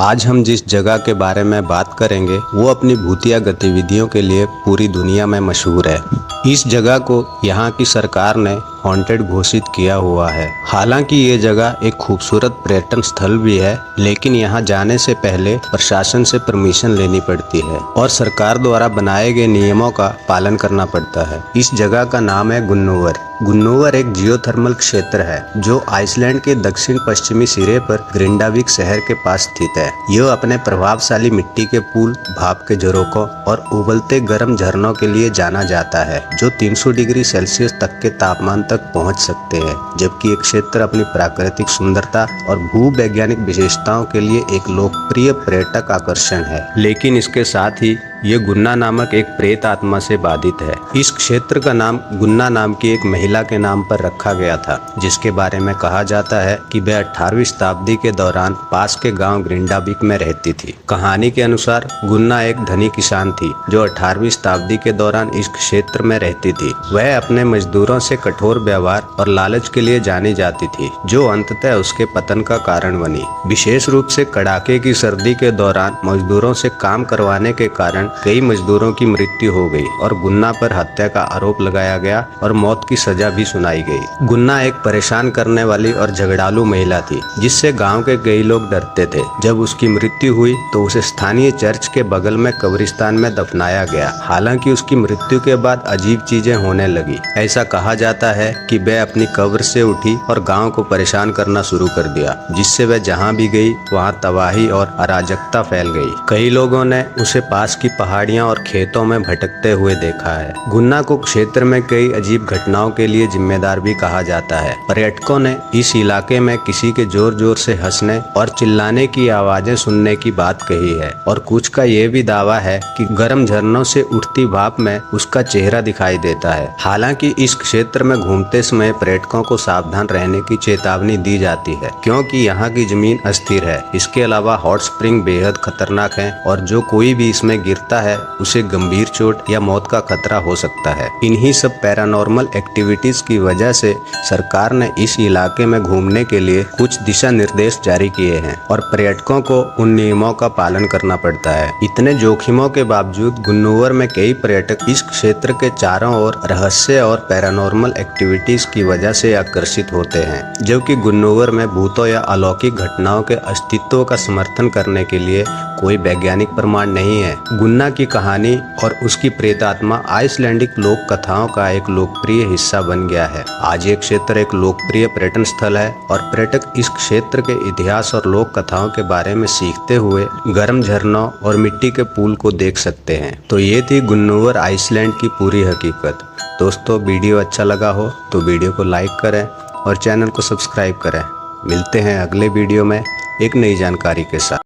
आज हम जिस जगह के बारे में बात करेंगे वो अपनी भूतिया गतिविधियों के लिए पूरी दुनिया में मशहूर है। इस जगह को यहाँ की सरकार ने हॉन्टेड घोषित किया हुआ है। हालांकि ये जगह एक खूबसूरत पर्यटन स्थल भी है, लेकिन यहाँ जाने से पहले प्रशासन से परमिशन लेनी पड़ती है और सरकार द्वारा बनाए गए नियमों का पालन करना पड़ता है। इस जगह का नाम है गुन्नोवर। गुन्नोवर एक जियोथर्मल क्षेत्र है जो आइसलैंड के दक्षिण पश्चिमी सिरे पर ग्रिंडाविक शहर के पास स्थित है। यह अपने प्रभावशाली मिट्टी के पुल, भाप के झरोकों और उबलते गर्म झरनों के लिए जाना जाता है जो 300 डिग्री सेल्सियस तक के तापमान तक पहुंच सकते हैं। जबकि ये क्षेत्र अपनी प्राकृतिक सुंदरता और भूवैज्ञानिक विशेषताओं के लिए एक लोकप्रिय पर्यटक आकर्षण है, लेकिन इसके साथ ही ये गुन्ना नामक एक प्रेत आत्मा से बाधित है। इस क्षेत्र का नाम गुन्ना नाम की एक महिला के नाम पर रखा गया था, जिसके बारे में कहा जाता है कि वह 18वीं शताब्दी के दौरान पास के गांव ग्रिंडाविक में रहती थी। कहानी के अनुसार गुन्ना एक धनी किसान थी जो 18वीं शताब्दी के दौरान इस क्षेत्र में रहती थी। वह अपने मजदूरों से कठोर व्यवहार और लालच के लिए जानी जाती थी, जो अंततः उसके पतन का कारण बनी। विशेष रूप से कड़ाके की सर्दी के दौरान मजदूरों से काम करवाने के कारण कई मजदूरों की मृत्यु हो गई और गुन्ना पर हत्या का आरोप लगाया गया और मौत की सजा भी सुनाई गई। गुन्ना एक परेशान करने वाली और झगड़ालू महिला थी, जिससे गांव के कई लोग डरते थे। जब उसकी मृत्यु हुई तो उसे स्थानीय चर्च के बगल में कब्रिस्तान में दफनाया गया। हालांकि उसकी मृत्यु के बाद अजीब चीजें होने लगी। ऐसा कहा जाता है कि वह अपनी कब्र से उठी और गाँव को परेशान करना शुरू कर दिया, जिससे वह जहाँ भी गई वहाँ तबाही और अराजकता फैल गई। कई लोगों ने उसे पास की पहाड़ियां और खेतों में भटकते हुए देखा है। गुन्ना को क्षेत्र में कई अजीब घटनाओं के लिए जिम्मेदार भी कहा जाता है। पर्यटकों ने इस इलाके में किसी के जोर जोर से हंसने और चिल्लाने की आवाजें सुनने की बात कही है और कुछ का ये भी दावा है कि गर्म झरनों से उठती भाप में उसका चेहरा दिखाई देता है। हालांकि इस क्षेत्र में घूमते समय पर्यटकों को सावधान रहने की चेतावनी दी जाती है, क्योंकि यहाँ की जमीन अस्थिर है। इसके अलावा हॉट स्प्रिंग बेहद खतरनाक है और जो कोई भी इसमें गिरता है उसे गंभीर चोट या मौत का खतरा हो सकता है। इन्हीं सब पैरानॉर्मल एक्टिविटीज की वजह से सरकार ने इस इलाके में घूमने के लिए कुछ दिशा निर्देश जारी किए हैं और पर्यटकों को उन नियमों का पालन करना पड़ता है। इतने जोखिमों के बावजूद गुन्नोवर में कई पर्यटक इस क्षेत्र के चारों ओर रहस्य और पैरानॉर्मल एक्टिविटीज की वजह से आकर्षित होते हैं, जबकि गुन्नोवर में भूतों या अलौकिक घटनाओं के अस्तित्व का समर्थन करने के लिए कोई वैज्ञानिक प्रमाण नहीं है। गुन्ना की कहानी और उसकी प्रेतात्मा आइसलैंडिक लोक कथाओं का एक लोकप्रिय हिस्सा बन गया है। आज ये क्षेत्र एक लोकप्रिय पर्यटन स्थल है और पर्यटक इस क्षेत्र के इतिहास और लोक कथाओं के बारे में सीखते हुए गर्म झरनों और मिट्टी के पुल को देख सकते हैं। तो ये थी गुन्नोवर आइसलैंड की पूरी हकीकत। दोस्तों, वीडियो अच्छा लगा हो तो वीडियो को लाइक करें और चैनल को सब्सक्राइब करें। मिलते हैं अगले वीडियो में एक नई जानकारी के साथ।